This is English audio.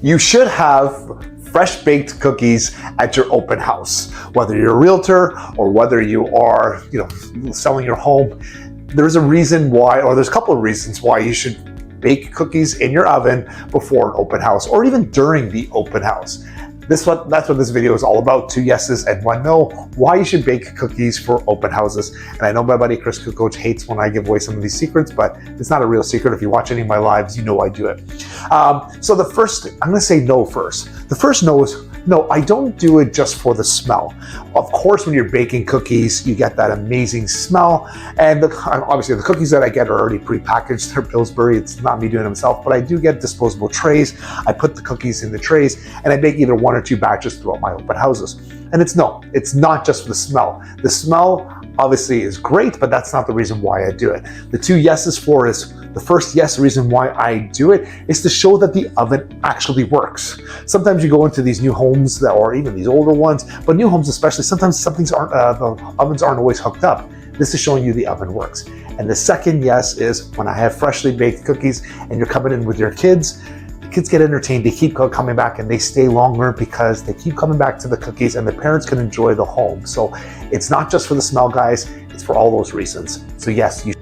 You should have fresh baked cookies at your open house. Whether you're a realtor or whether you are, selling your home, there's a reason why, or there's a couple of reasons why you should bake cookies in your oven before an open house or even during the open house. That's what this video is all about. 2 yeses and 1 no. Why you should bake cookies for open houses. And I know my buddy Chris Cook Coach hates when I give away some of these secrets, but it's not a real secret. If you watch any of my lives, you know I do it. So the first, I'm going to say no first. The first no is, no, I don't do it just for the smell. Of course, when you're baking cookies, you get that amazing smell. And obviously the cookies that I get are already prepackaged. They're Pillsbury. It's not me doing it myself, but I do get disposable trays. I put the cookies in the trays and I bake either 1 or 2 batches throughout my open houses. And it's not just for the smell. The smell obviously is great, but that's not the reason why I do it. The 2 yeses for is, the first yes reason why I do it is to show that the oven actually works. Sometimes you go into these new homes or even these older ones, but new homes especially, sometimes the ovens aren't always hooked up. This is showing you the oven works. And the second yes is when I have freshly baked cookies and you're coming in with your kids, the kids get entertained, they keep coming back and they stay longer because they keep coming back to the cookies and the parents can enjoy the home. So it's not just for the smell, guys, it's for all those reasons. So yes, you